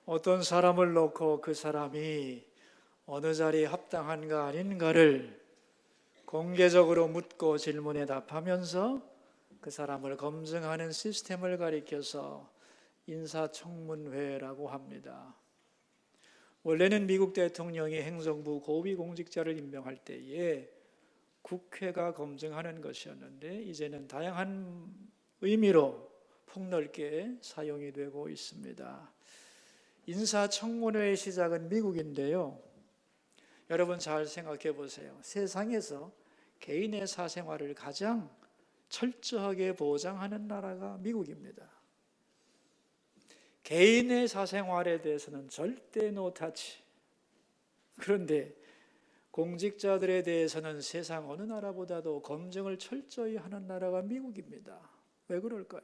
어떤 사람을 놓고 그 사람이 어느 자리에 합당한가 아닌가를 공개적으로 묻고 질문에 답하면서 그 사람을 검증하는 시스템을 가리켜서 인사청문회라고 합니다. 원래는 미국 대통령이 행정부 고위공직자를 임명할 때에 국회가 검증하는 것이었는데 이제는 다양한 의미로 폭넓게 사용이 되고 있습니다. 인사청문회의 시작은 미국인데요. 여러분 잘 생각해 보세요. 세상에서 개인의 사생활을 가장 철저하게 보장하는 나라가 미국입니다. 개인의 사생활에 대해서는 절대 노타치. 그런데 공직자들에 대해서는 세상 어느 나라보다도 검증을 철저히 하는 나라가 미국입니다. 왜 그럴까요?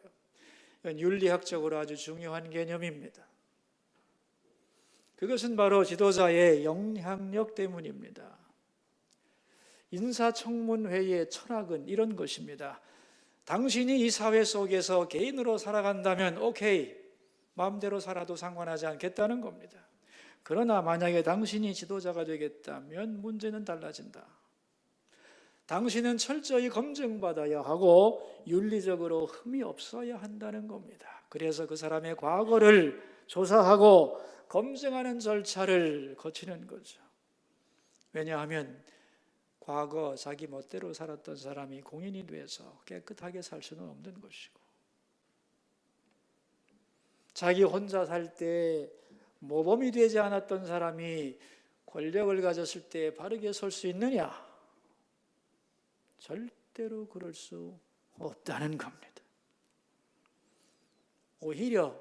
이건 윤리학적으로 아주 중요한 개념입니다. 그것은 바로 지도자의 영향력 때문입니다. 인사청문회의 철학은 이런 것입니다. 당신이 이 사회 속에서 개인으로 살아간다면 오케이, 마음대로 살아도 상관하지 않겠다는 겁니다. 그러나 만약에 당신이 지도자가 되겠다면 문제는 달라진다. 당신은 철저히 검증받아야 하고 윤리적으로 흠이 없어야 한다는 겁니다. 그래서 그 사람의 과거를 조사하고 검증하는 절차를 거치는 거죠. 왜냐하면 과거 자기 멋대로 살았던 사람이 공인이 돼서 깨끗하게 살 수는 없는 것이고, 자기 혼자 살 때 모범이 되지 않았던 사람이 권력을 가졌을 때 바르게 설 수 있느냐? 절대로 그럴 수 없다는 겁니다. 오히려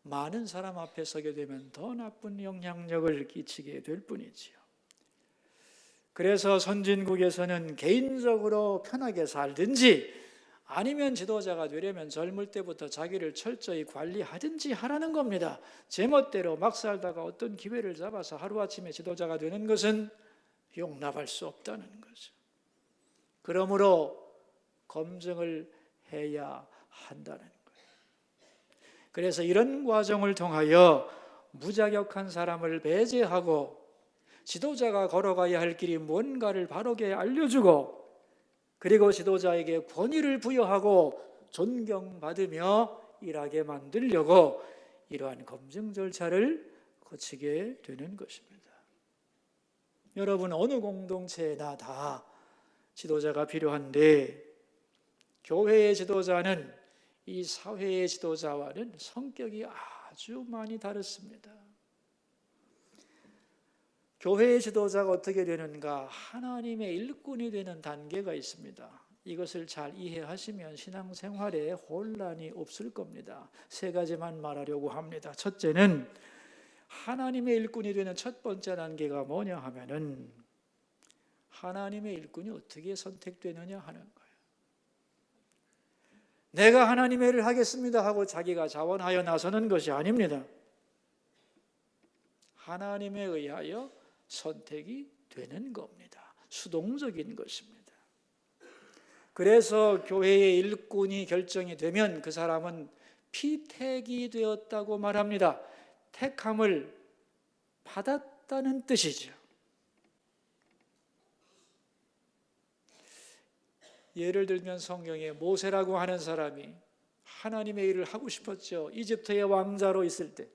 많은 사람 앞에 서게 되면 더 나쁜 영향력을 끼치게 될 뿐이지요. 그래서 선진국에서는 개인적으로 편하게 살든지 아니면 지도자가 되려면 젊을 때부터 자기를 철저히 관리하든지 하라는 겁니다. 제멋대로 막 살다가 어떤 기회를 잡아서 하루아침에 지도자가 되는 것은 용납할 수 없다는 거죠. 그러므로 검증을 해야 한다는 거예요. 그래서 이런 과정을 통하여 무자격한 사람을 배제하고 지도자가 걸어가야 할 길이 뭔가를 바르게 알려주고, 그리고 지도자에게 권위를 부여하고 존경받으며 일하게 만들려고 이러한 검증 절차를 거치게 되는 것입니다. 여러분, 어느 공동체나 다 지도자가 필요한데 교회의 지도자는 이 사회의 지도자와는 성격이 아주 많이 다릅니다. 교회의 지도자가 어떻게 되는가? 하나님의 일꾼이 되는 단계가 있습니다. 이것을 잘 이해하시면 신앙생활에 혼란이 없을 겁니다. 세 가지만 말하려고 합니다. 첫째는 하나님의 일꾼이 되는 첫 번째 단계가 뭐냐 하면은 하나님의 일꾼이 어떻게 선택되느냐 하는 거예요. 내가 하나님의 일을 하겠습니다 하고 자기가 자원하여 나서는 것이 아닙니다. 하나님에 의하여 선택이 되는 겁니다. 수동적인 것입니다. 그래서 교회의 일꾼이 결정이 되면 그 사람은 피택이 되었다고 말합니다. 택함을 받았다는 뜻이죠. 예를 들면 성경에 모세라고 하는 사람이 하나님의 일을 하고 싶었죠. 이집트의 왕자로 있을 때.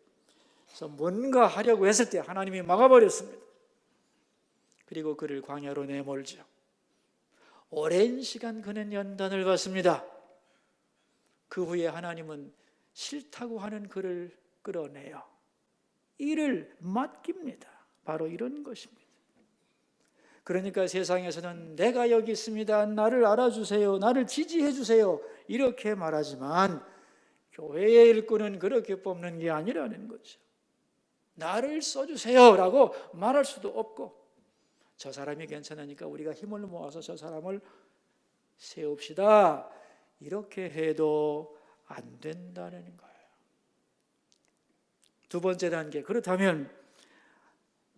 그래서 뭔가 하려고 했을 때 하나님이 막아버렸습니다. 그리고 그를 광야로 내몰죠. 오랜 시간 그는 연단을 받습니다. 그 후에 하나님은 싫다고 하는 그를 끌어내요. 일을 맡깁니다. 바로 이런 것입니다. 그러니까 세상에서는 내가 여기 있습니다, 나를 알아주세요, 나를 지지해 주세요 이렇게 말하지만 교회의 일꾼은 그렇게 뽑는 게 아니라는 거죠. 나를 써주세요 라고 말할 수도 없고, 저 사람이 괜찮으니까 우리가 힘을 모아서 저 사람을 세웁시다 이렇게 해도 안 된다는 거예요. 두 번째 단계, 그렇다면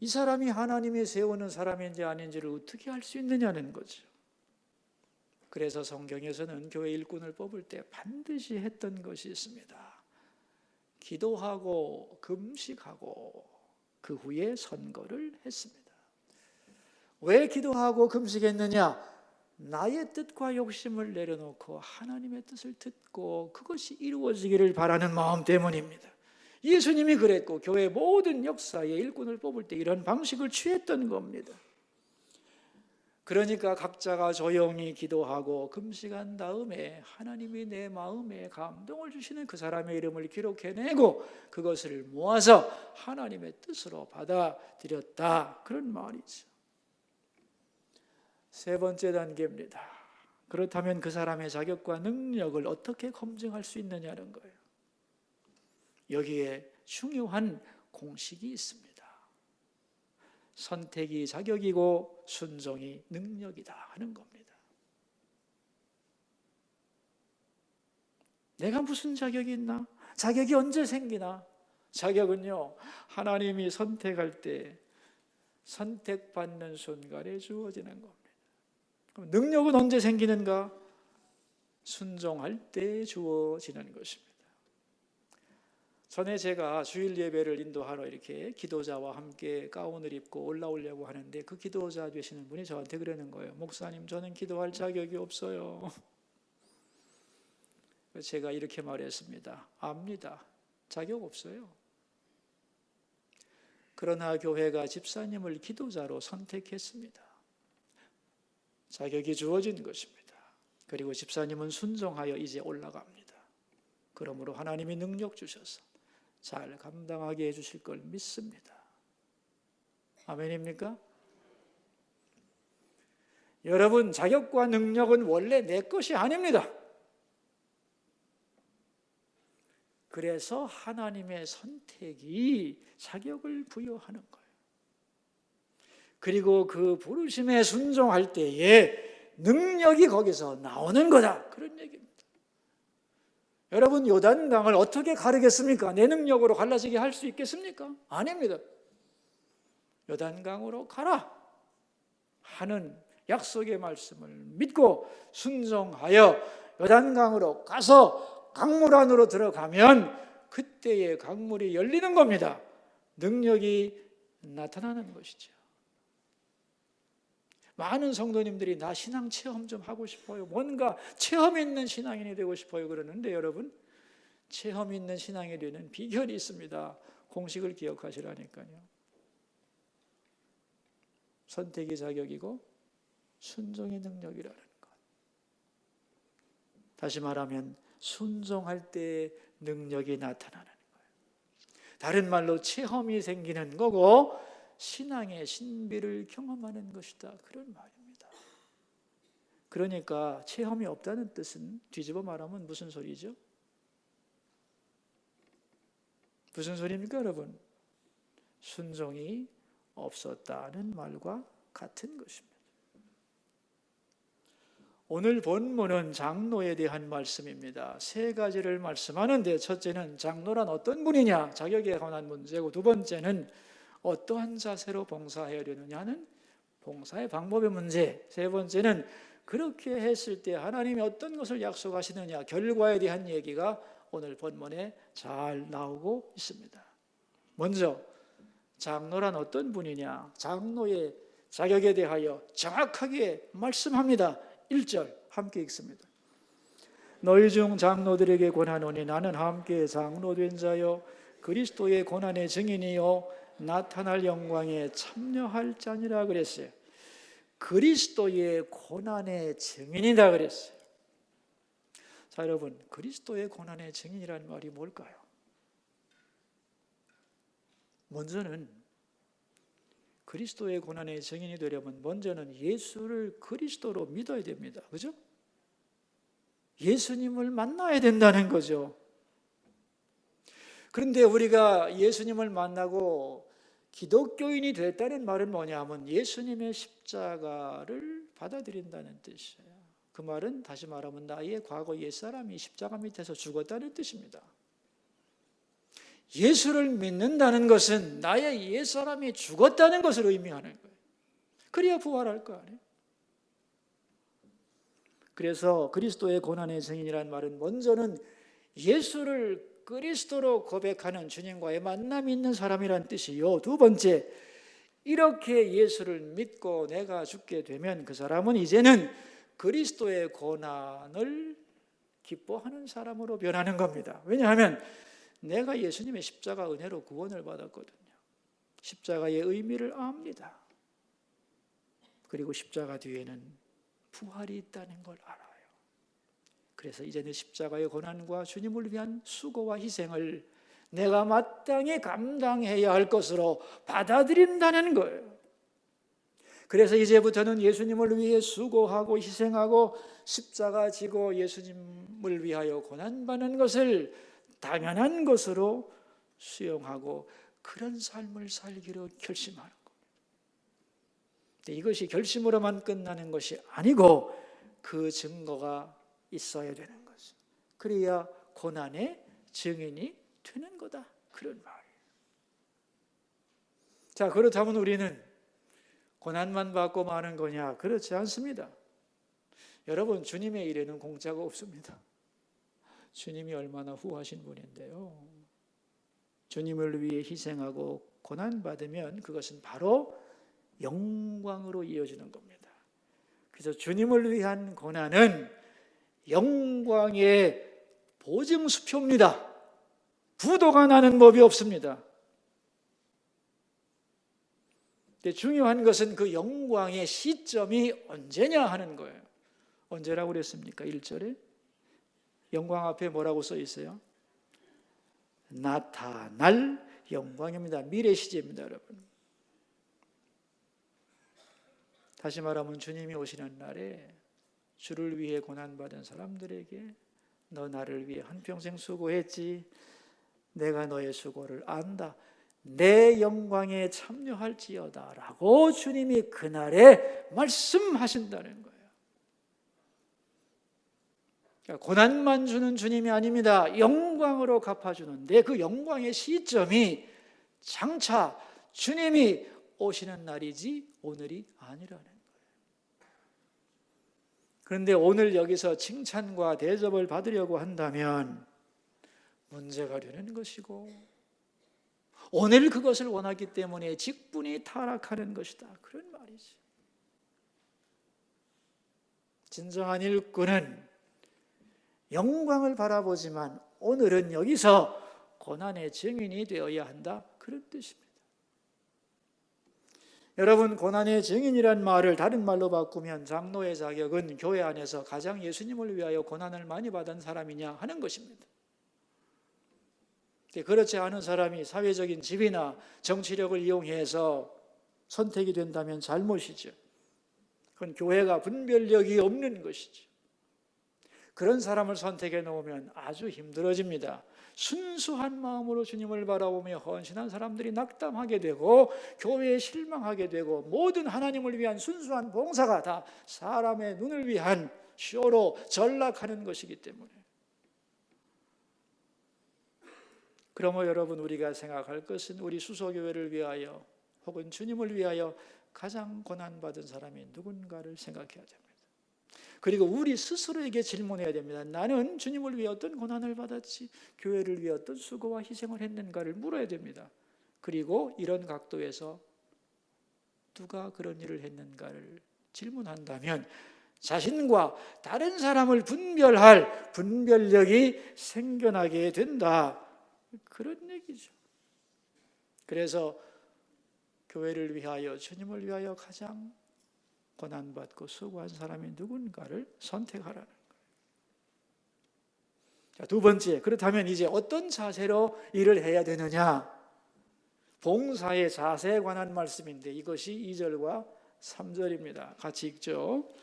이 사람이 하나님이 세우는 사람인지 아닌지를 어떻게 알 수 있느냐는 거죠. 그래서 성경에서는 교회 일꾼을 뽑을 때 반드시 했던 것이 있습니다. 기도하고 금식하고 그 후에 선거를 했습니다. 왜 기도하고 금식했느냐? 나의 뜻과 욕심을 내려놓고 하나님의 뜻을 듣고 그것이 이루어지기를 바라는 마음 때문입니다. 예수님이 그랬고 교회 모든 역사의 일꾼을 뽑을 때 이런 방식을 취했던 겁니다. 그러니까 각자가 조용히 기도하고 금식한 다음에 하나님이 내 마음에 감동을 주시는 그 사람의 이름을 기록해내고 그것을 모아서 하나님의 뜻으로 받아들였다, 그런 말이죠. 세 번째 단계입니다. 그렇다면 그 사람의 자격과 능력을 어떻게 검증할 수 있느냐는 거예요. 여기에 중요한 공식이 있습니다. 선택이 자격이고 순종이 능력이다 하는 겁니다. 내가 무슨 자격이 있나? 자격이 언제 생기나? 자격은요, 하나님이 선택할 때 선택받는 순간에 주어지는 겁니다. 그럼 능력은 언제 생기는가? 순종할 때 주어지는 것입니다. 전에 제가 주일 예배를 인도하러 이렇게 기도자와 함께 가운을 입고 올라오려고 하는데 그 기도자 되시는 분이 저한테 그러는 거예요. 목사님, 저는 기도할 자격이 없어요. 제가 이렇게 말했습니다. 압니다. 자격 없어요. 그러나 교회가 집사님을 기도자로 선택했습니다. 자격이 주어진 것입니다. 그리고 집사님은 순종하여 이제 올라갑니다. 그러므로 하나님이 능력 주셔서 잘 감당하게 해주실 걸 믿습니다. 아멘입니까? 여러분, 자격과 능력은 원래 내 것이 아닙니다. 그래서 하나님의 선택이 자격을 부여하는 거예요. 그리고 그 부르심에 순종할 때에 능력이 거기서 나오는 거다, 그런 얘기입니다. 여러분, 요단강을 어떻게 가르겠습니까? 내 능력으로 갈라지게 할 수 있겠습니까? 아닙니다. 요단강으로 가라 하는 약속의 말씀을 믿고 순종하여 요단강으로 가서 강물 안으로 들어가면 그때의 강물이 열리는 겁니다. 능력이 나타나는 것이죠. 많은 성도님들이 나 신앙 체험 좀 하고 싶어요, 뭔가 체험 있는 신앙인이 되고 싶어요 그러는데, 여러분, 체험 있는 신앙이 되는 비결이 있습니다. 공식을 기억하시라니까요. 선택이 자격이고 순종이 능력이라는 것. 다시 말하면 순종할 때 능력이 나타나는 거예요. 다른 말로 체험이 생기는 거고 신앙의 신비를 경험하는 것이다, 그런 말입니다. 그러니까 체험이 없다는 뜻은 뒤집어 말하면 무슨 소리죠? 무슨 소리입니까, 여러분? 순종이 없었다는 말과 같은 것입니다. 오늘 본문은 장로에 대한 말씀입니다. 세 가지를 말씀하는데, 첫째는 장로란 어떤 분이냐, 자격에 관한 문제고, 두 번째는 어떠한 자세로 봉사해야 되느냐는 봉사의 방법의 문제, 세 번째는 그렇게 했을 때 하나님이 어떤 것을 약속하시느냐, 결과에 대한 얘기가 오늘 본문에 잘 나오고 있습니다. 먼저 장로란 어떤 분이냐, 장로의 자격에 대하여 정확하게 말씀합니다. 1절 함께 읽습니다. 너희 중 장로들에게 권하노니 나는 함께 장로된 자요 그리스도의 고난의 증인이요 나타날 영광에 참여할 자니라 그랬어요. 그리스도의 고난의 증인이다 그랬어요. 자, 여러분, 그리스도의 고난의 증인이라는 말이 뭘까요? 먼저는 그리스도의 고난의 증인이 되려면 먼저는 예수를 그리스도로 믿어야 됩니다. 그죠? 예수님을 만나야 된다는 거죠. 그런데 우리가 예수님을 만나고 기독교인이 됐다는 말은 뭐냐 하면 예수님의 십자가를 받아들인다는 뜻이에요. 그 말은 다시 말하면 나의 과거 옛사람이 십자가 밑에서 죽었다는 뜻입니다. 예수를 믿는다는 것은 나의 옛사람이 죽었다는 것을 의미하는 거예요. 그래야 부활할 거 아니에요. 그래서 그리스도의 고난의 증인이라는 말은 먼저는 예수를 그리스도로 고백하는 주님과의 만남이 있는 사람이란 뜻이요. 두 번째, 이렇게 예수를 믿고 내가 죽게 되면 그 사람은 이제는 그리스도의 고난을 기뻐하는 사람으로 변하는 겁니다. 왜냐하면 내가 예수님의 십자가 은혜로 구원을 받았거든요. 십자가의 의미를 압니다. 그리고 십자가 뒤에는 부활이 있다는 걸 알아요. 그래서 이제는 십자가의 고난과 주님을 위한 수고와 희생을 내가 마땅히 감당해야 할 것으로 받아들인다는 거예요. 그래서 이제부터는 예수님을 위해 수고하고 희생하고 십자가 지고 예수님을 위하여 고난받는 것을 당연한 것으로 수용하고 그런 삶을 살기로 결심하는 겁니다. 이것이 결심으로만 끝나는 것이 아니고 그 증거가 있어야 되는 거죠. 그래야 고난의 증인이 되는 거다, 그런 말이에요. 자, 그렇다면 우리는 고난만 받고 마는 거냐? 그렇지 않습니다. 여러분, 주님의 일에는 공짜가 없습니다. 주님이 얼마나 후하신 분인데요. 주님을 위해 희생하고 고난받으면 그것은 바로 영광으로 이어지는 겁니다. 그래서 주님을 위한 고난은 영광의 보증수표입니다. 부도가 나는 법이 없습니다. 근데 중요한 것은 그 영광의 시점이 언제냐 하는 거예요. 언제라고 그랬습니까? 1절에 영광 앞에 뭐라고 써 있어요? 나타날 영광입니다. 미래 시제입니다, 여러분. 다시 말하면 주님이 오시는 날에 주를 위해 고난받은 사람들에게 너 나를 위해 한평생 수고했지, 내가 너의 수고를 안다, 내 영광에 참여할지어다 라고 주님이 그날에 말씀하신다는 거예요. 그러니까 고난만 주는 주님이 아닙니다. 영광으로 갚아주는데 그 영광의 시점이 장차 주님이 오시는 날이지 오늘이 아니라는 거예요. 그런데 오늘 여기서 칭찬과 대접을 받으려고 한다면 문제가 되는 것이고, 오늘 그것을 원하기 때문에 직분이 타락하는 것이다, 그런 말이지. 진정한 일꾼은 영광을 바라보지만 오늘은 여기서 고난의 증인이 되어야 한다, 그런 뜻입니다. 여러분, 고난의 증인이란 말을 다른 말로 바꾸면 장로의 자격은 교회 안에서 가장 예수님을 위하여 고난을 많이 받은 사람이냐 하는 것입니다. 그렇지 않은 사람이 사회적인 지위나 정치력을 이용해서 선택이 된다면 잘못이죠. 그건 교회가 분별력이 없는 것이죠. 그런 사람을 선택해 놓으면 아주 힘들어집니다. 순수한 마음으로 주님을 바라보며 헌신한 사람들이 낙담하게 되고 교회에 실망하게 되고 모든 하나님을 위한 순수한 봉사가 다 사람의 눈을 위한 쇼로 전락하는 것이기 때문에. 그러므로 여러분, 우리가 생각할 것은 우리 수소교회를 위하여 혹은 주님을 위하여 가장 고난받은 사람이 누군가를 생각해야 됩니다. 그리고 우리 스스로에게 질문해야 됩니다. 나는 주님을 위해 어떤 고난을 받았지, 교회를 위해 어떤 수고와 희생을 했는가를 물어야 됩니다. 그리고 이런 각도에서 누가 그런 일을 했는가를 질문한다면 자신과 다른 사람을 분별할 분별력이 생겨나게 된다, 그런 얘기죠. 그래서 교회를 위하여, 주님을 위하여 가장 고난받고 수고한 사람이 누군가를 선택하라는 거예요. 자, 두 번째, 그렇다면 이제 어떤 자세로 일을 해야 되느냐? 봉사의 자세에 관한 말씀인데 이것이 2절과 3절입니다. 같이 읽죠.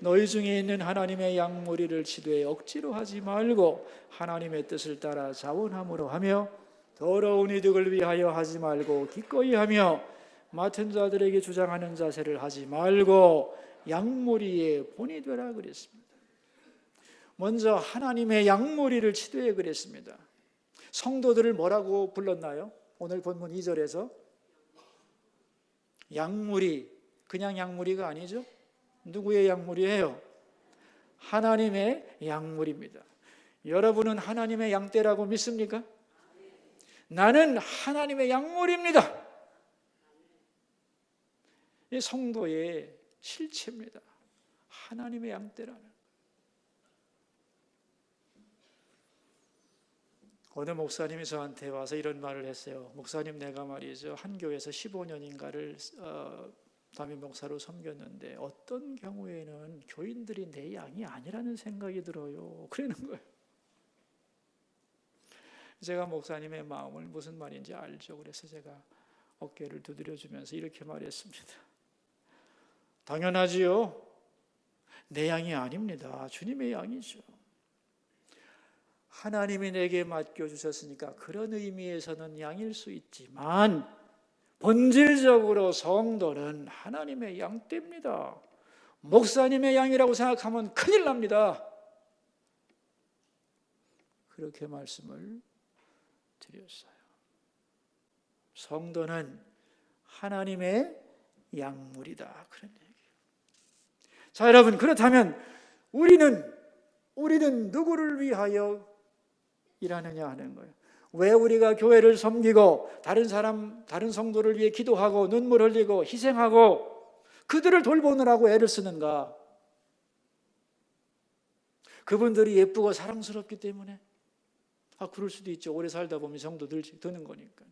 너희 중에 있는 하나님의 양무리를 치되 억지로 하지 말고 하나님의 뜻을 따라 자원함으로 하며 더러운 이득을 위하여 하지 말고 기꺼이 하며 맡은 자들에게 주장하는 자세를 하지 말고 양무리의 본이 되라 그랬습니다. 먼저 하나님의 양무리를 치되 그랬습니다. 성도들을 뭐라고 불렀나요? 오늘 본문 2절에서 양무리, 그냥 양무리가 아니죠. 누구의 양무리예요? 하나님의 양무리입니다. 여러분은 하나님의 양떼라고 믿습니까? 나는 하나님의 약물입니다. 이 성도의 실체입니다. 하나님의 양떼라는. 어느 목사님이 저한테 와서 이런 말을 했어요. 목사님, 내가 말이죠, 한 교회에서 15년인가를 담임 목사로 섬겼는데 어떤 경우에는 교인들이 내 양이 아니라는 생각이 들어요. 그러는 거예요. 제가 목사님의 마음을 무슨 말인지 알죠. 그래서 제가 어깨를 두드려주면서 이렇게 말했습니다. 당연하지요. 내 양이 아닙니다. 주님의 양이죠. 하나님이 내게 맡겨주셨으니까 그런 의미에서는 양일 수 있지만 본질적으로 성도는 하나님의 양떼입니다. 목사님의 양이라고 생각하면 큰일 납니다. 그렇게 말씀을 드렸어요. 성도는 하나님의 양물이다, 그런 얘기예요. 자, 여러분, 그렇다면 우리는 누구를 위하여 일하느냐 하는 거예요. 왜 우리가 교회를 섬기고 다른 성도를 위해 기도하고 눈물 흘리고 희생하고 그들을 돌보느라고 애를 쓰는가? 그분들이 예쁘고 사랑스럽기 때문에? 그럴 수도 있죠. 오래 살다 보면 정도 드는 거니까.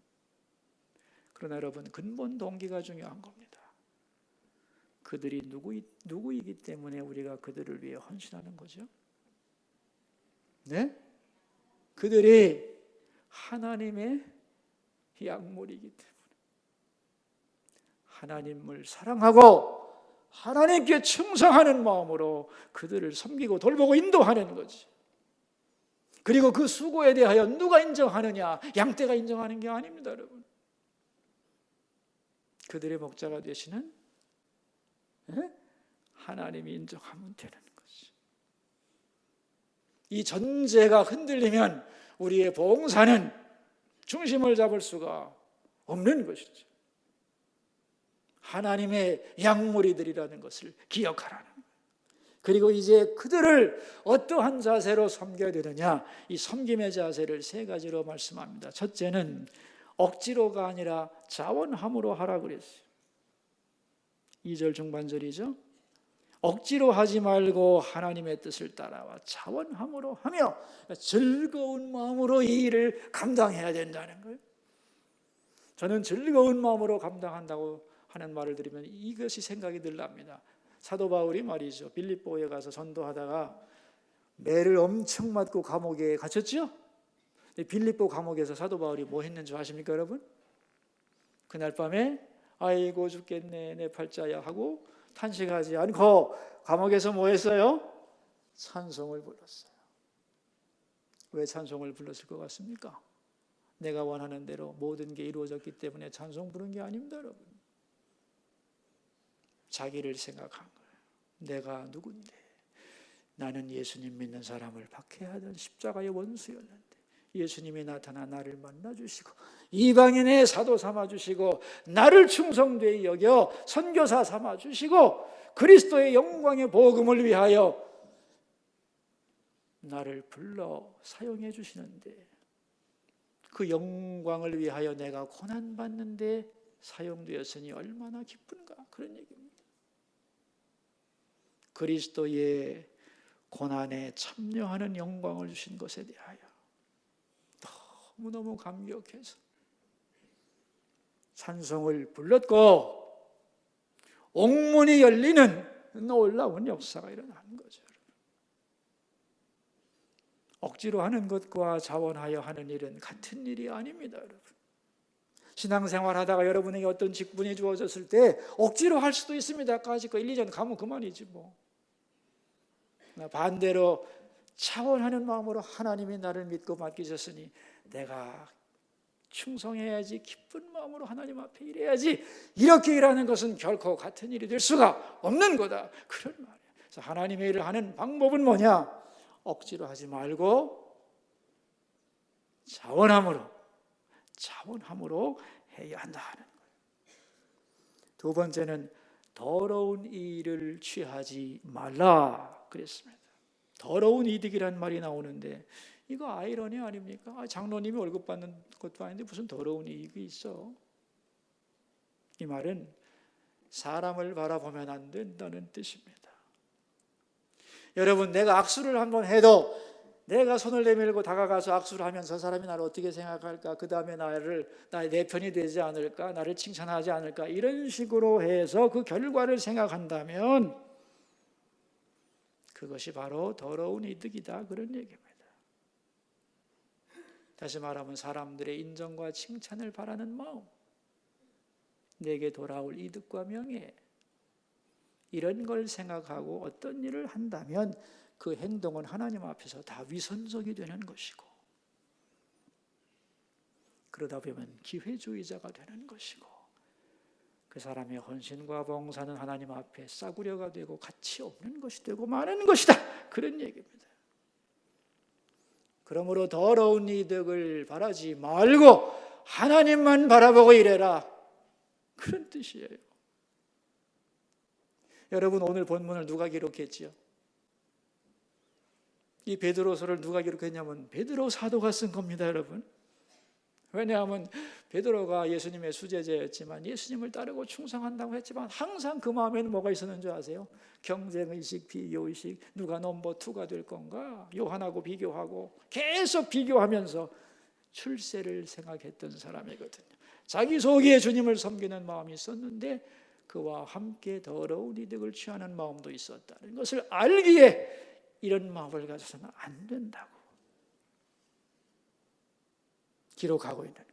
그러나 여러분, 근본 동기가 중요한 겁니다. 그들이 누구이기 때문에 우리가 그들을 위해 헌신하는 거죠? 네? 그들이 하나님의 약물이기 때문에 하나님을 사랑하고 하나님께 충성하는 마음으로 그들을 섬기고 돌보고 인도하는 거지. 그리고 그 수고에 대하여 누가 인정하느냐? 양떼가 인정하는 게 아닙니다, 여러분. 그들의 목자가 되시는 하나님이 인정하면 되는 것이. 이 전제가 흔들리면 우리의 봉사는 중심을 잡을 수가 없는 것이죠. 하나님의 약물이들이라는 것을 기억하라는 거예요. 그리고 이제 그들을 어떠한 자세로 섬겨야 되느냐, 이 섬김의 자세를 세 가지로 말씀합니다. 첫째는 억지로가 아니라 자원함으로 하라 그랬어요. 2절 중반절이죠. 억지로 하지 말고 하나님의 뜻을 따라와 자원함으로 하며 즐거운 마음으로 이 일을 감당해야 된다는 거예요. 저는 즐거운 마음으로 감당한다고 하는 말을 들으면 이것이 생각이 늘 납니다. 사도 바울이 말이죠, 빌립보에 가서 전도하다가 매를 엄청 맞고 감옥에 갇혔죠. 빌립보 감옥에서 사도 바울이 뭐 했는 줄 아십니까, 여러분? 그날 밤에 아이고 죽겠네 내 팔자야 하고 탄식하지 않고 감옥에서 뭐 했어요? 찬송을 불렀어요. 왜 찬송을 불렀을 것 같습니까? 내가 원하는 대로 모든 게 이루어졌기 때문에 찬송 부른 게 아닙니다, 여러분. 자기를 생각한 거예요. 내가 누군데? 나는 예수님 믿는 사람을 박해하던 십자가의 원수였는데 예수님이 나타나 나를 만나주시고 이방인의 사도 삼아주시고 나를 충성되이 여겨 선교사 삼아주시고 그리스도의 영광의 복음을 위하여 나를 불러 사용해 주시는데 그 영광을 위하여 내가 고난받는데 사용되었으니 얼마나 기쁜가, 그런 얘기입니다. 그리스도의 고난에 참여하는 영광을 주신 것에 대하여 너무너무 감격해서 찬송을 불렀고 옥문이 열리는 놀라운 역사가 일어나는 거죠. 억지로 하는 것과 자원하여 하는 일은 같은 일이 아닙니다, 여러분. 신앙생활 하다가 여러분에게 어떤 직분이 주어졌을 때 억지로 할 수도 있습니다. 아직 1, 2년 가면 그만이지 뭐. 반대로 차원하는 마음으로 하나님이 나를 믿고 맡기셨으니 내가 충성해야지, 기쁜 마음으로 하나님 앞에 일해야지, 이렇게 일하는 것은 결코 같은 일이 될 수가 없는 거다, 그런 말이에요. 그래서 하나님의 일을 하는 방법은 뭐냐? 억지로 하지 말고 자원함으로 해야 한다 하는 거예요. 두 번째는 더러운 일을 취하지 말라 그랬습니다. 더러운 이득이란 말이 나오는데 이거 아이러니 아닙니까? 장로님이 월급 받는 것도 아닌데 무슨 더러운 이익이 있어? 이 말은 사람을 바라보면 안 된다는 뜻입니다. 여러분, 내가 악수를 한번 해도 내가 손을 내밀고 다가가서 악수를 하면 저 사람이 나를 어떻게 생각할까? 그 다음에 내 편이 되지 않을까? 나를 칭찬하지 않을까? 이런 식으로 해서 그 결과를 생각한다면 그것이 바로 더러운 이득이다, 그런 얘기입니다. 다시 말하면 사람들의 인정과 칭찬을 바라는 마음, 내게 돌아올 이득과 명예, 이런 걸 생각하고 어떤 일을 한다면 그 행동은 하나님 앞에서 다 위선적이 되는 것이고, 그러다 보면 기회주의자가 되는 것이고, 그 사람의 헌신과 봉사는 하나님 앞에 싸구려가 되고 가치 없는 것이 되고 마는 것이다, 그런 얘기입니다. 그러므로 더러운 이득을 바라지 말고 하나님만 바라보고 일해라, 그런 뜻이에요. 여러분, 오늘 본문을 누가 기록했지요? 이 베드로서를 누가 기록했냐면 베드로 사도가 쓴 겁니다, 여러분. 왜냐하면 베드로가 예수님의 수제자였지만 예수님을 따르고 충성한다고 했지만 항상 그 마음에는 뭐가 있었는 줄 아세요? 경쟁의식, 비교의식, 누가 넘버 2가 될 건가? 요한하고 비교하고 계속 비교하면서 출세를 생각했던 사람이거든요. 자기 속에 주님을 섬기는 마음이 있었는데 그와 함께 더러운 이득을 취하는 마음도 있었다는 것을 알기에 이런 마음을 가져서는 안 된다고 기록하고 있는 거.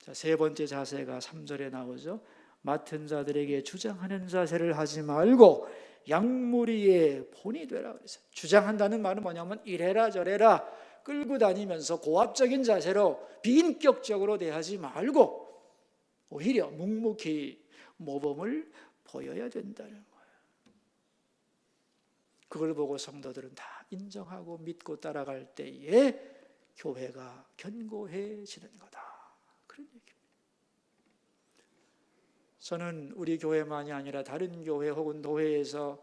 자, 세 번째 자세가 3절에 나오죠. 맡은 자들에게 주장하는 자세를 하지 말고 양무리의 본이 되라 그랬어요. 주장한다는 말은 뭐냐면 이래라 저래라 끌고 다니면서 고압적인 자세로 비인격적으로 대하지 말고 오히려 묵묵히 모범을 보여야 된다는 거예요. 그걸 보고 성도들은 다 인정하고 믿고 따라갈 때에 교회가 견고해지는 거다, 그런 얘기입니다. 저는 우리 교회만이 아니라 다른 교회 혹은 도회에서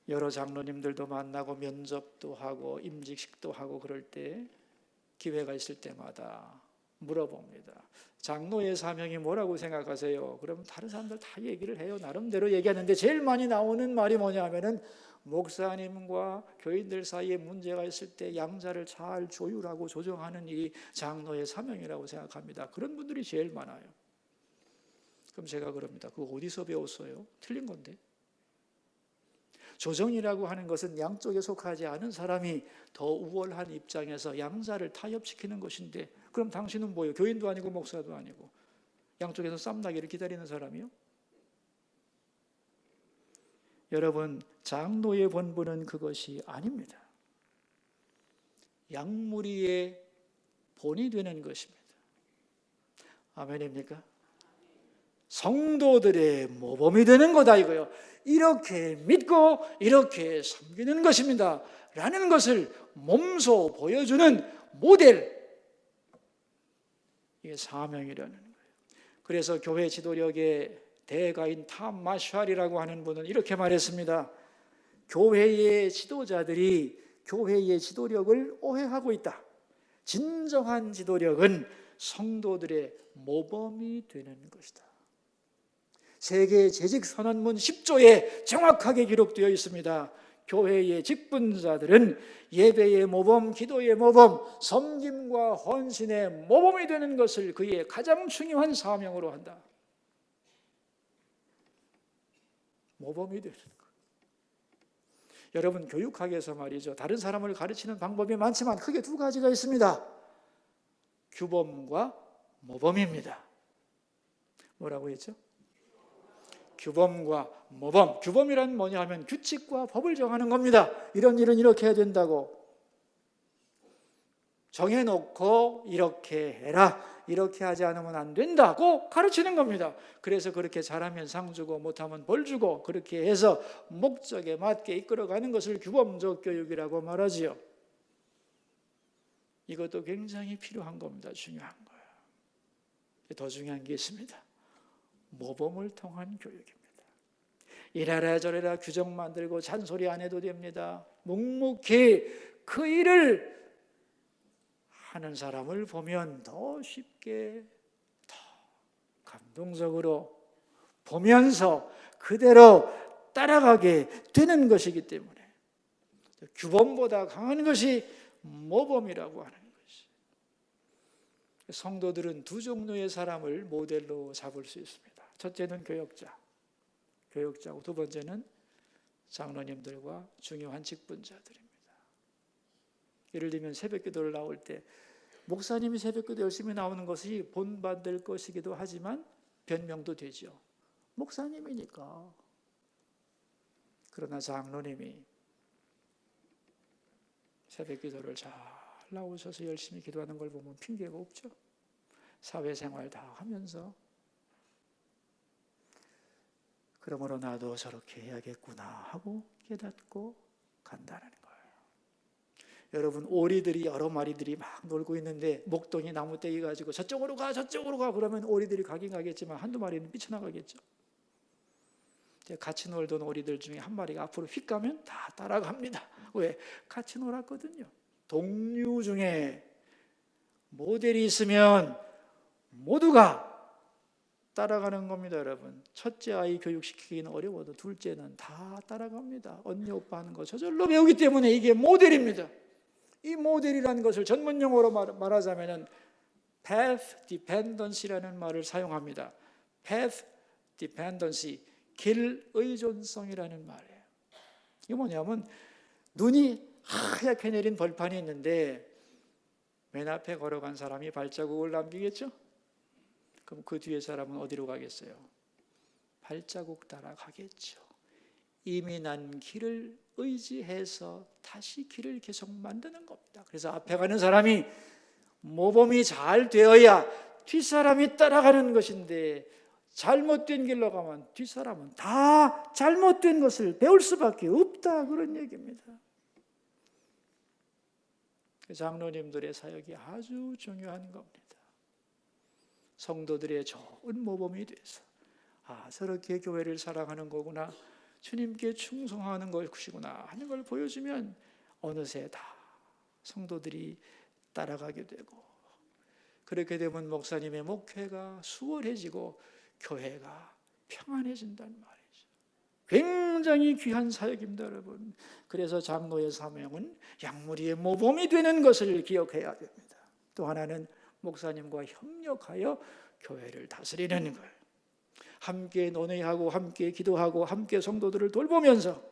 여러 장로님들도 만나고 면접도 하고 임직식도 하고 그럴 때 기회가 있을 때마다 물어봅니다. 장로의 사명이 뭐라고 생각하세요? 그러면 다른 사람들 다 얘기를 해요. 나름대로 얘기하는데 제일 많이 나오는 말이 뭐냐면은 목사님과 교인들 사이에 문제가 있을 때 양자를 잘 조율하고 조정하는 이 장로의 사명이라고 생각합니다. 그런 분들이 제일 많아요. 그럼 제가 그럽니다. 그거 어디서 배웠어요? 틀린 건데. 조정이라고 하는 것은 양쪽에 속하지 않은 사람이 더 우월한 입장에서 양자를 타협시키는 것인데, 그럼 당신은 뭐예요? 교인도 아니고 목사도 아니고 양쪽에서 쌈나기를 기다리는 사람이요? 여러분, 장로의 본분은 그것이 아닙니다. 양무리의 본이 되는 것입니다. 아멘입니까? 성도들의 모범이 되는 거다 이거요. 이렇게 믿고 이렇게 섬기는 것입니다 라는 것을 몸소 보여주는 모델, 이게 사명이라는 거예요. 그래서 교회 지도력의 대가인 탐 마샬이라고 하는 분은 이렇게 말했습니다. 교회의 지도자들이 교회의 지도력을 오해하고 있다. 진정한 지도력은 성도들의 모범이 되는 것이다. 세계 재직선언문 10조에 정확하게 기록되어 있습니다. 교회의 직분자들은 예배의 모범, 기도의 모범, 섬김과 헌신의 모범이 되는 것을 그의 가장 중요한 사명으로 한다. 모범이 되는 것. 여러분, 교육학에서 말이죠, 다른 사람을 가르치는 방법이 많지만 크게 두 가지가 있습니다. 규범과 모범입니다. 뭐라고 했죠? 규범과 모범. 규범이란 뭐냐 하면 규칙과 법을 정하는 겁니다. 이런 일은 이렇게 해야 된다고 정해놓고 이렇게 해라, 이렇게 하지 않으면 안 된다고 가르치는 겁니다. 그래서 그렇게 잘하면 상 주고 못하면 벌 주고 그렇게 해서 목적에 맞게 이끌어가는 것을 규범적 교육이라고 말하지요. 이것도 굉장히 필요한 겁니다. 중요한 거예요. 더 중요한 게 있습니다. 모범을 통한 교육입니다. 이래라 저래라 규정 만들고 잔소리 안 해도 됩니다. 묵묵히 그 일을 하는 사람을 보면 더 쉽게, 더 감동적으로 보면서 그대로 따라가게 되는 것이기 때문에 규범보다 강한 것이 모범이라고 하는 것이. 성도들은 두 종류의 사람을 모델로 잡을 수 있습니다. 첫째는 교역자고 두 번째는 장로님들과 중요한 직분자들입니다. 예를 들면 새벽기도를 나올 때 목사님이 새벽기도 열심히 나오는 것이 본받을 것이기도 하지만 변명도 되죠. 목사님이니까. 그러나 장로님이 새벽기도를 잘 나오셔서 열심히 기도하는 걸 보면 핑계가 없죠. 사회생활 다 하면서 그러므로 나도 저렇게 해야겠구나 하고 깨닫고 간다는 거예요. 여러분, 오리들이 여러 마리들이 막 놀고 있는데 목동이 나무떼기 가지고 저쪽으로 가 그러면 오리들이 가긴 가겠지만 한두 마리는 삐쳐나가겠죠. 같이 놀던 오리들 중에 한 마리가 앞으로 휙 가면 다 따라갑니다. 왜? 같이 놀았거든요. 동류 중에 모델이 있으면 모두가 따라가는 겁니다. 여러분, 첫째 아이 교육시키기는 어려워도 둘째는 다 따라갑니다. 언니 오빠 하는 거 저절로 배우기 때문에 이게 모델입니다. 이 모델이라는 것을 전문 용어로 말하자면 path dependency라는 말을 사용합니다. path dependency, 길 의존성이라는 말이에요. 이게 뭐냐면 눈이 하얗게 내린 벌판이 있는데 맨 앞에 걸어간 사람이 발자국을 남기겠죠? 그럼 그 뒤에 사람은 어디로 가겠어요? 발자국 따라 가겠죠. 이미 난 길을 의지해서 다시 길을 계속 만드는 겁니다. 그래서 앞에 가는 사람이 모범이 잘 되어야 뒷사람이 따라가는 것인데 잘못된 길로 가면 뒷사람은 다 잘못된 것을 배울 수밖에 없다, 그런 얘기입니다. 장로님들의 사역이 아주 중요한 겁니다. 성도들의 좋은 모범이 돼서 저렇게 교회를 사랑하는 거구나, 주님께 충성하는 것이구나 하는 걸 보여주면 어느새 다 성도들이 따라가게 되고, 그렇게 되면 목사님의 목회가 수월해지고 교회가 평안해진다는 말이죠. 굉장히 귀한 사역입니다, 여러분. 그래서 장로의 사명은 양무리의 모범이 되는 것을 기억해야 됩니다. 또 하나는 목사님과 협력하여 교회를 다스리는 거예요. 함께 논의하고 함께 기도하고 함께 성도들을 돌보면서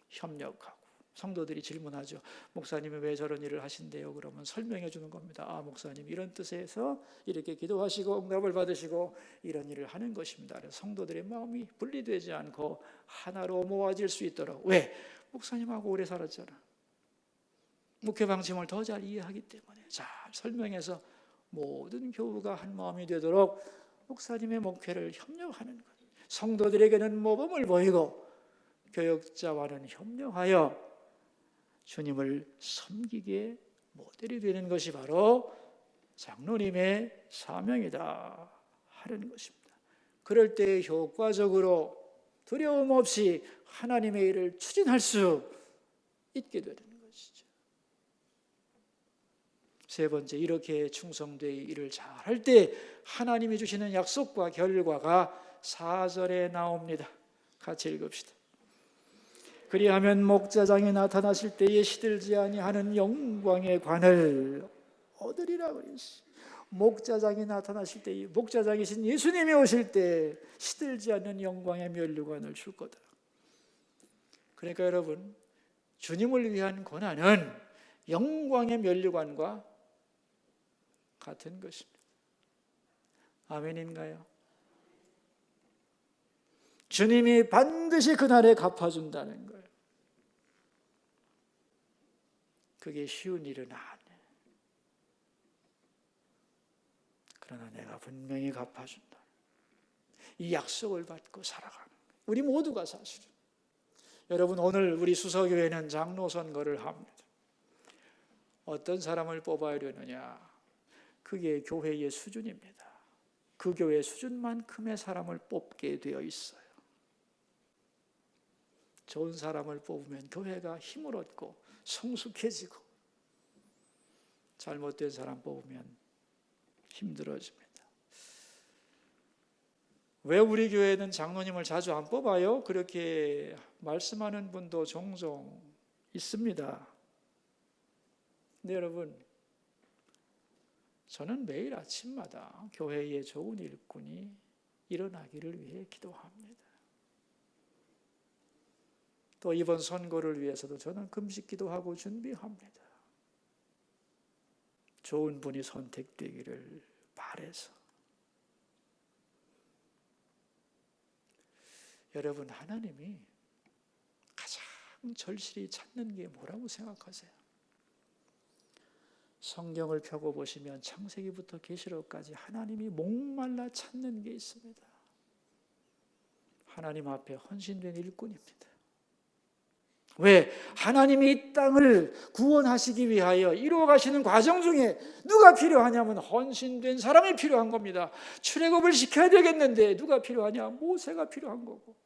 협력하고. 성도들이 질문하죠. 목사님이 왜 저런 일을 하신대요? 그러면 설명해 주는 겁니다. 목사님 이런 뜻에서 이렇게 기도하시고 응답을 받으시고 이런 일을 하는 것입니다. 그래서 성도들의 마음이 분리되지 않고 하나로 모아질 수 있도록. 왜? 목사님하고 오래 살았잖아. 목회 방침을 더 잘 이해하기 때문에 잘 설명해서 모든 교우가 한 마음이 되도록 목사님의 목회를 협력하는 것. 성도들에게는 모범을 보이고 교역자와는 협력하여 주님을 섬기게 모델이 되는 것이 바로 장로님의 사명이다 하는 것입니다. 그럴 때 효과적으로 두려움 없이 하나님의 일을 추진할 수 있게 되는 것이죠. 세 번째, 이렇게 충성되이 일을 잘할 때 하나님이 주시는 약속과 결과가 4절에 나옵니다. 같이 읽읍시다. 그리하면 목자장이 나타나실 때에 시들지 아니하는 영광의 관을 얻으리라 그랬어요. 목자장이 나타나실 때, 목자장이신 예수님이 오실 때 시들지 않는 영광의 면류관을 줄 거다. 그러니까 여러분, 주님을 위한 고난은 영광의 면류관과 같은 것입니다. 아멘인가요? 주님이 반드시 그날에 갚아준다는 거예요. 그게 쉬운 일은 아니에요. 그러나 내가 분명히 갚아준다. 이 약속을 받고 살아가는 거예요. 우리 모두가 사실은. 여러분, 오늘 우리 수서교회는 장로 선거를 합니다. 어떤 사람을 뽑아야 되느냐? 그게 교회의 수준입니다. 그 교회 수준만큼의 사람을 뽑게 되어 있어요. 좋은 사람을 뽑으면 교회가 힘을 얻고 성숙해지고, 잘못된 사람 뽑으면 힘들어집니다. 왜 우리 교회는 장로님을 자주 안 뽑아요? 그렇게 말씀하는 분도 종종 있습니다. 네, 여러분, 저는 매일 아침마다 교회에 좋은 일꾼이 일어나기를 위해 기도합니다. 또 이번 선거를 위해서도 저는 금식 기도하고 준비합니다. 좋은 분이 선택되기를 바라서. 여러분, 하나님이 가장 절실히 찾는 게 뭐라고 생각하세요? 성경을 펴고 보시면 창세기부터 계시록까지 하나님이 목말라 찾는 게 있습니다. 하나님 앞에 헌신된 일꾼입니다. 왜? 하나님이 이 땅을 구원하시기 위하여 이루어가시는 과정 중에 누가 필요하냐면 헌신된 사람이 필요한 겁니다. 출애굽을 시켜야 되겠는데 누가 필요하냐? 모세가 필요한 거고,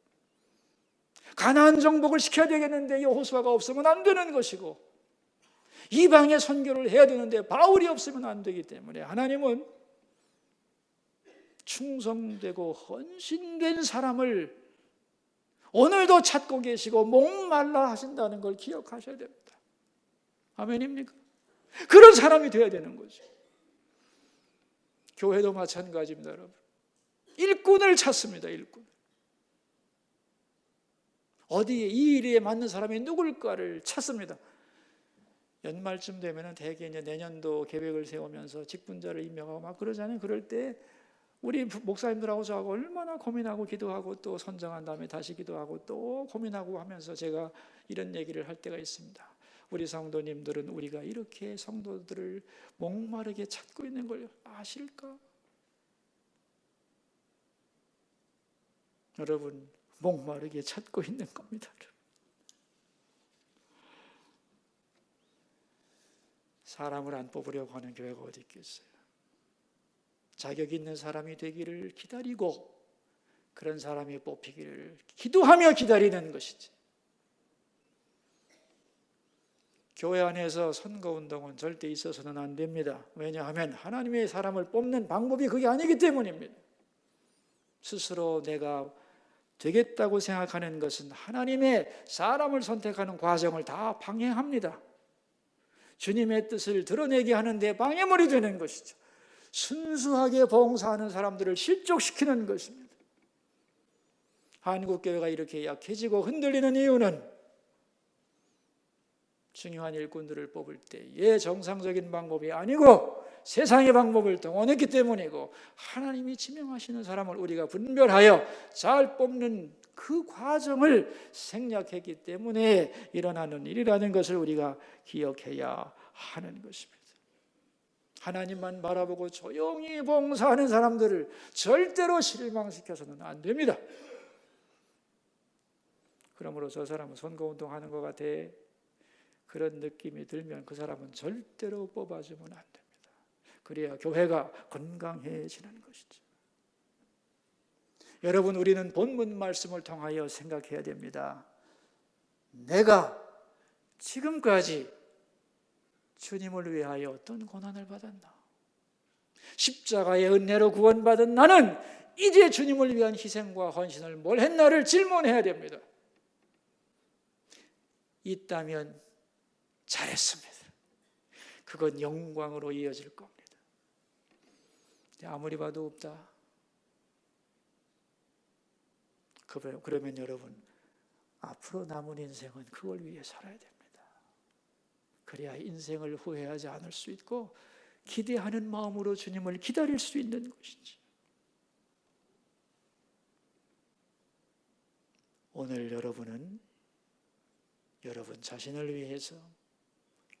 가나안 정복을 시켜야 되겠는데 여호수아가 없으면 안 되는 것이고, 이방의 선교를 해야 되는데 바울이 없으면 안 되기 때문에 하나님은 충성되고 헌신된 사람을 오늘도 찾고 계시고 목말라 하신다는 걸 기억하셔야 됩니다. 아멘입니까? 그런 사람이 되어야 되는 거죠. 교회도 마찬가지입니다, 여러분. 일꾼을 찾습니다. 일꾼. 어디에 이 일에 맞는 사람이 누굴까를 찾습니다. 연말쯤 되면 대개 이제 내년도 계획을 세우면서 직분자를 임명하고 막 그러잖아요. 그럴 때 우리 목사님들하고 저하고 얼마나 고민하고 기도하고 또 선정한 다음에 다시 기도하고 또 고민하고 하면서 제가 이런 얘기를 할 때가 있습니다. 우리 성도님들은 우리가 이렇게 성도들을 목마르게 찾고 있는 걸 아실까? 여러분, 목마르게 찾고 있는 겁니다. 사람을 안 뽑으려고 하는 교회가 어디 있겠어요? 자격 있는 사람이 되기를 기다리고 그런 사람이 뽑히기를 기도하며 기다리는 것이지. 교회 안에서 선거운동은 절대 있어서는 안 됩니다. 왜냐하면 하나님의 사람을 뽑는 방법이 그게 아니기 때문입니다. 스스로 내가 되겠다고 생각하는 것은 하나님의 사람을 선택하는 과정을 다 방해합니다. 주님의 뜻을 드러내게 하는데 방해물이 되는 것이죠. 순수하게 봉사하는 사람들을 실족시키는 것입니다. 한국교회가 이렇게 약해지고 흔들리는 이유는 중요한 일꾼들을 뽑을 때의 정상적인 방법이 아니고 세상의 방법을 동원했기 때문이고, 하나님이 지명하시는 사람을 우리가 분별하여 잘 뽑는 그 과정을 생략했기 때문에 일어나는 일이라는 것을 우리가 기억해야 하는 것입니다. 하나님만 바라보고 조용히 봉사하는 사람들을 절대로 실망시켜서는 안 됩니다. 그러므로 저 사람은 선거운동하는 것 같아, 그런 느낌이 들면 그 사람은 절대로 뽑아주면 안 됩니다. 그래야 교회가 건강해지는 것이죠. 여러분, 우리는 본문 말씀을 통하여 생각해야 됩니다. 내가 지금까지 주님을 위하여 어떤 고난을 받았나? 십자가의 은혜로 구원받은 나는 이제 주님을 위한 희생과 헌신을 뭘 했나를 질문해야 됩니다. 있다면 잘했습니다. 그건 영광으로 이어질 겁니다. 아무리 봐도 없다. 그러면 여러분, 앞으로 남은 인생은 그걸 위해 살아야 됩니다. 그래야 인생을 후회하지 않을 수 있고 기대하는 마음으로 주님을 기다릴 수 있는 것이지. 오늘 여러분은 여러분 자신을 위해서,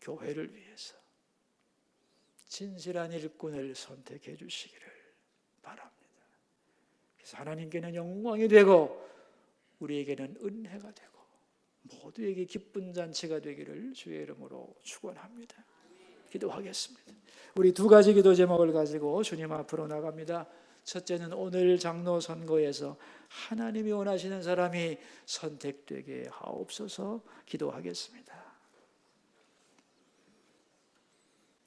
교회를 위해서 진실한 일꾼을 선택해 주시기를 바랍니다. 그래서 하나님께는 영광이 되고 우리에게는 은혜가 되고 모두에게 기쁜 잔치가 되기를 주의 이름으로 축원합니다. 기도하겠습니다. 우리 두 가지 기도 제목을 가지고 주님 앞으로 나갑니다. 첫째는 오늘 장로 선거에서 하나님이 원하시는 사람이 선택되게 하옵소서 기도하겠습니다.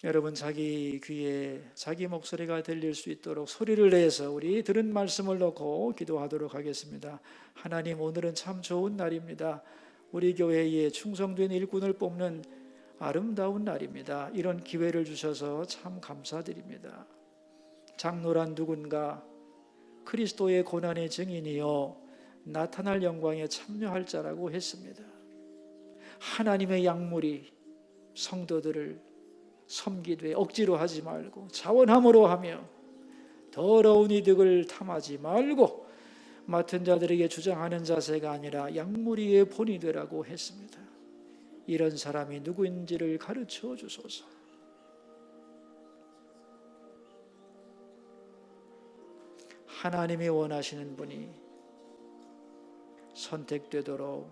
여러분, 자기 귀에 자기 목소리가 들릴 수 있도록 소리를 내서 우리 들은 말씀을 놓고 기도하도록 하겠습니다. 하나님, 오늘은 참 좋은 날입니다. 우리 교회에 충성된 일꾼을 뽑는 아름다운 날입니다. 이런 기회를 주셔서 참 감사드립니다. 장로란 누군가 그리스도의 고난의 증인이요 나타날 영광에 참여할 자라고 했습니다. 하나님의 약물이 성도들을 섬기되 억지로 하지 말고 자원함으로 하며 더러운 이득을 탐하지 말고 맡은 자들에게 주장하는 자세가 아니라 약물이의 본이 되라고 했습니다. 이런 사람이 누구인지를 가르쳐 주소서. 하나님이 원하시는 분이 선택되도록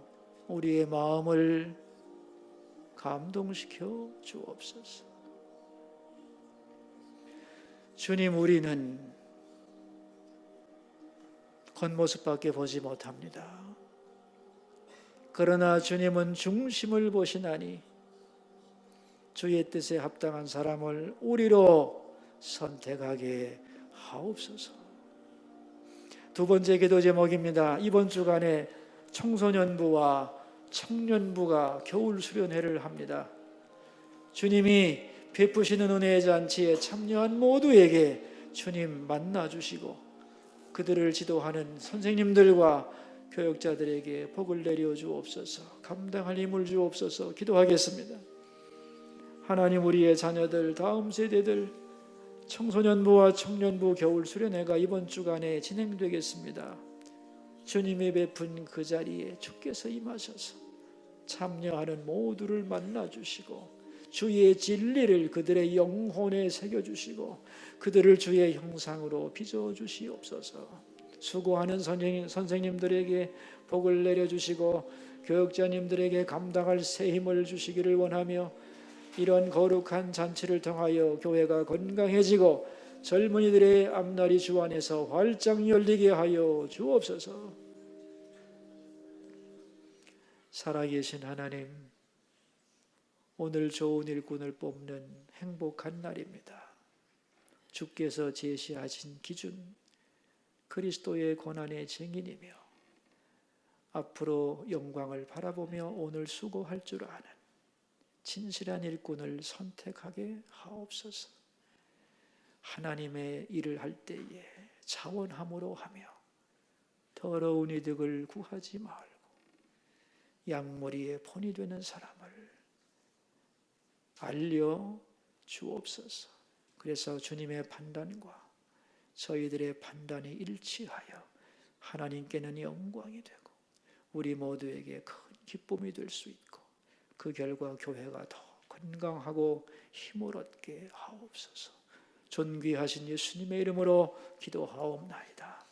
우리의 마음을 감동시켜 주옵소서. 주님, 우리는 겉모습밖에 보지 못합니다. 그러나 주님은 중심을 보시나니 주의 뜻에 합당한 사람을 우리로 선택하게 하옵소서. 두 번째 기도 제목입니다. 이번 주간에 청소년부와 청년부가 겨울 수련회를 합니다. 주님이 베푸시는 은혜의 잔치에 참여한 모두에게 주님 만나주시고 그들을 지도하는 선생님들과 교역자들에게 복을 내려 주옵소서. 감당할 힘을 주옵소서. 기도하겠습니다. 하나님, 우리의 자녀들, 다음 세대들 청소년부와 청년부 겨울 수련회가 이번 주간에 진행되겠습니다. 주님이 베푼 그 자리에 주께서 임하셔서 참여하는 모두를 만나주시고 주의 진리를 그들의 영혼에 새겨주시고 그들을 주의 형상으로 빚어주시옵소서. 수고하는 선생님들에게 복을 내려주시고 교역자님들에게 감당할 새 힘을 주시기를 원하며 이런 거룩한 잔치를 통하여 교회가 건강해지고 젊은이들의 앞날이 주 안에서 활짝 열리게 하여 주옵소서. 살아계신 하나님, 오늘 좋은 일꾼을 뽑는 행복한 날입니다. 주께서 제시하신 기준, 그리스도의 고난의 증인이며 앞으로 영광을 바라보며 오늘 수고할 줄 아는 진실한 일꾼을 선택하게 하옵소서. 하나님의 일을 할 때에 자원함으로 하며 더러운 이득을 구하지 말고 양머리의 본이 되는 사람을 알려 주옵소서. 그래서 주님의 판단과 저희들의 판단이 일치하여 하나님께는 영광이 되고 우리 모두에게 큰 기쁨이 될 수 있고 그 결과 교회가 더 건강하고 힘을 얻게 하옵소서. 존귀하신 예수님의 이름으로 기도하옵나이다.